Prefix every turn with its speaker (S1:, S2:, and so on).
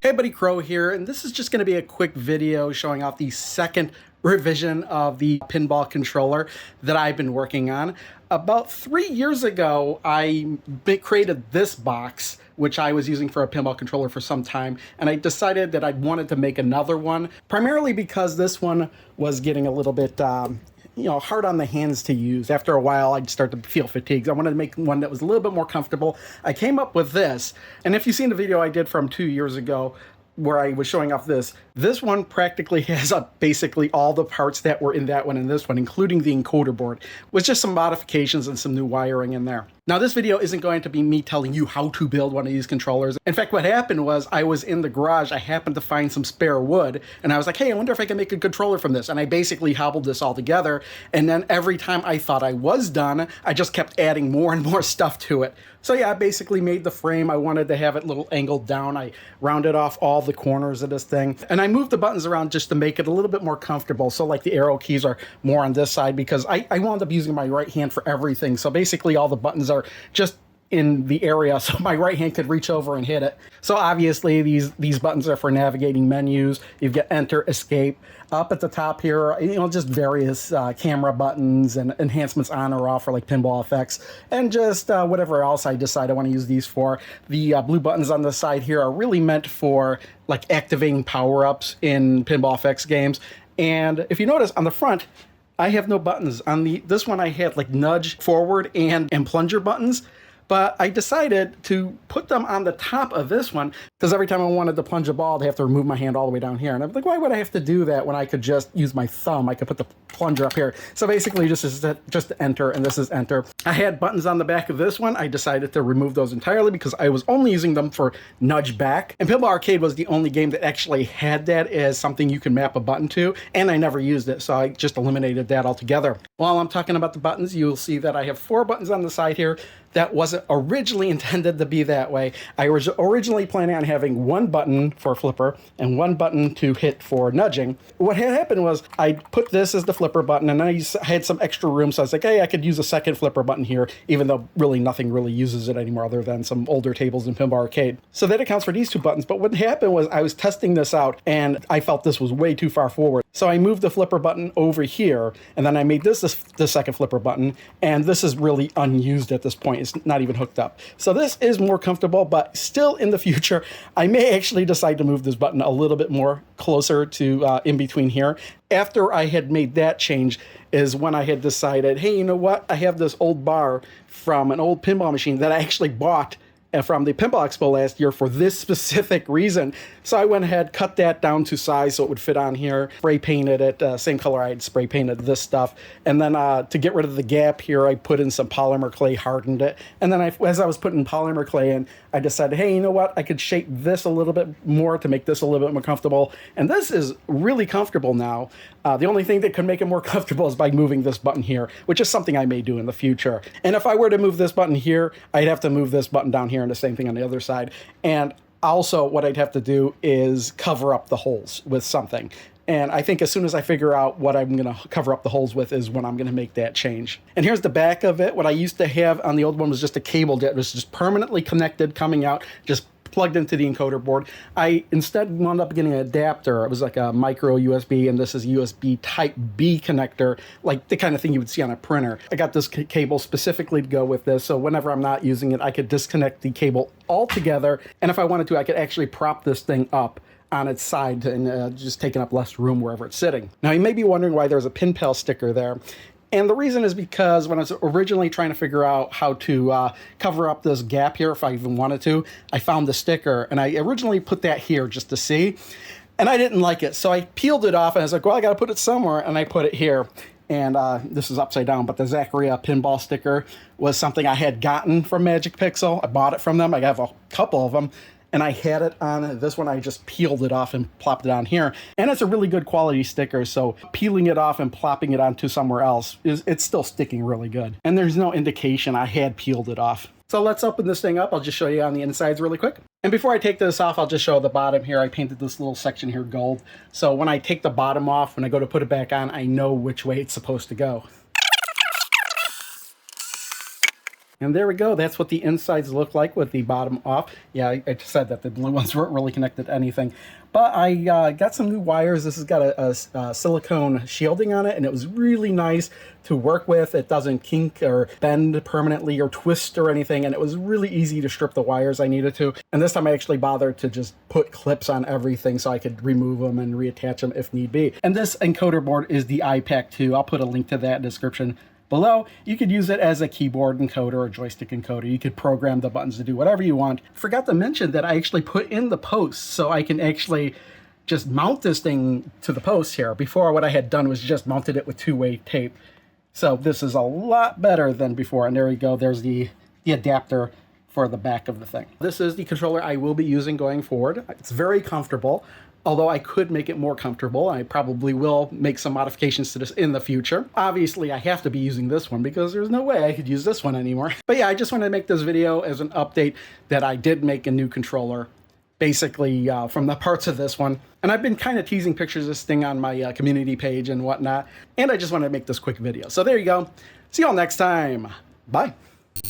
S1: Hey Buddy Crow here, and this is just going to be a quick video showing off the second revision of the pinball controller that I've been working on. About 3 years ago, I created this box, which I was using for a pinball controller for some time, and I decided that I wanted to make another one, primarily because this one was getting a little bit hard on the hands to use. After a while, I'd start to feel fatigued. I wanted to make one that was a little bit more comfortable. I came up with this, and if you've seen the video I did from 2 years ago, where I was showing off this one practically has basically all the parts that were in that one and this one, including the encoder board, with just some modifications and some new wiring in there. Now, this video isn't going to be me telling you how to build one of these controllers. In fact, what happened was I was in the garage, I happened to find some spare wood, and I was like, hey, I wonder if I can make a controller from this. And I basically hobbled this all together, and then every time I thought I was done, I just kept adding more and more stuff to it. So yeah, I basically made the frame. I wanted to have it a little angled down. I rounded off all the corners of this thing, and I moved the buttons around just to make it a little bit more comfortable. So like the arrow keys are more on this side because I wound up using my right hand for everything. So basically all the buttons are just in the area so my right hand could reach over and hit it. So obviously these buttons are for navigating menus. You've got enter, escape. Up at the top here, just various camera buttons and enhancements on or off for like pinball effects, and just whatever else I decide I want to use these for. The blue buttons on the side here are really meant for like activating power-ups in pinball effects games. And if you notice on the front, I have no buttons. On this one I had like nudge, forward, and plunger buttons. But I decided to put them on the top of this one because every time I wanted to plunge a ball, I'd have to remove my hand all the way down here. And I'm like, why would I have to do that when I could just use my thumb? I could put the plunger up here. So basically just enter, and this is enter. I had buttons on the back of this one. I decided to remove those entirely because I was only using them for nudge back. And Pinball Arcade was the only game that actually had that as something you can map a button to, and I never used it, so I just eliminated that altogether. While I'm talking about the buttons, you'll see that I have 4 buttons on the side here. That wasn't originally intended to be that way. I was originally planning on having 1 button for flipper and 1 button to hit for nudging. What had happened was I put this as the flipper button, and I had some extra room, so I was like, hey, I could use a second flipper button here, even though really nothing really uses it anymore other than some older tables in Pinball Arcade. So that accounts for these 2 buttons. But what happened was I was testing this out, and I felt this was way too far forward. So I moved the flipper button over here, and then I made this the second flipper button, and this is really unused at this point. It's not even hooked up. So this is more comfortable, but still in the future, I may actually decide to move this button a little bit more closer to in between here. After I had made that change is when I had decided, hey, you know what? I have this old bar from an old pinball machine that I actually bought from the Pinball Expo last year for this specific reason. So I went ahead, cut that down to size so it would fit on here, spray painted it, same color I had spray painted this stuff. And then to get rid of the gap here, I put in some polymer clay, hardened it. And then as I was putting polymer clay in, I decided, hey, you know what? I could shape this a little bit more to make this a little bit more comfortable. And this is really comfortable now. The only thing that could make it more comfortable is by moving this button here, which is something I may do in the future. And if I were to move this button here, I'd have to move this button down here and the same thing on the other side. And also what I'd have to do is cover up the holes with something. And I think as soon as I figure out what I'm going to cover up the holes with is when I'm going to make that change. And here's the back of it. What I used to have on the old one was just a cable that was just permanently connected, coming out, just plugged into the encoder board. I instead wound up getting an adapter. It was like a micro USB, and this is USB type B connector, like the kind of thing you would see on a printer. I got this cable specifically to go with this, so whenever I'm not using it, I could disconnect the cable altogether, and if I wanted to, I could actually prop this thing up on its side and just taking up less room wherever it's sitting. Now, you may be wondering why there's a PinPal sticker there. And the reason is because when I was originally trying to figure out how to cover up this gap here, if I even wanted to, I found the sticker, and I originally put that here just to see, and I didn't like it. So I peeled it off, and I was like, well, I got to put it somewhere, and I put it here. And this is upside down, but the Zaccaria pinball sticker was something I had gotten from Magic Pixel. I bought it from them. I have a couple of them. And I had it on this one. I just peeled it off and plopped it on here. And it's a really good quality sticker, so peeling it off and plopping it onto somewhere else, it's still sticking really good. And there's no indication I had peeled it off. So let's open this thing up. I'll just show you on the insides really quick. And before I take this off, I'll just show the bottom here. I painted this little section here gold. So when I take the bottom off, when I go to put it back on, I know which way it's supposed to go. And there we go. That's what the insides look like with the bottom off. Yeah, I just said that the blue ones weren't really connected to anything. But I got some new wires. This has got a silicone shielding on it, and it was really nice to work with. It doesn't kink or bend permanently or twist or anything, and it was really easy to strip the wires I needed to. And this time I actually bothered to just put clips on everything so I could remove them and reattach them if need be. And this encoder board is the iPAQ 2. I'll put a link to that in the description below. You could use it as a keyboard encoder or joystick encoder. You could program the buttons to do whatever you want. Forgot to mention that I actually put in the posts so I can actually just mount this thing to the post here. Before, what I had done was just mounted it with two-way tape. So this is a lot better than before. And there you go. There's the adapter for the back of the thing. This is the controller I will be using going forward. It's very comfortable. Although I could make it more comfortable. I probably will make some modifications to this in the future. Obviously, I have to be using this one because there's no way I could use this one anymore. But yeah, I just wanted to make this video as an update that I did make a new controller, basically from the parts of this one. And I've been kind of teasing pictures of this thing on my community page and whatnot. And I just wanted to make this quick video. So there you go. See y'all next time. Bye.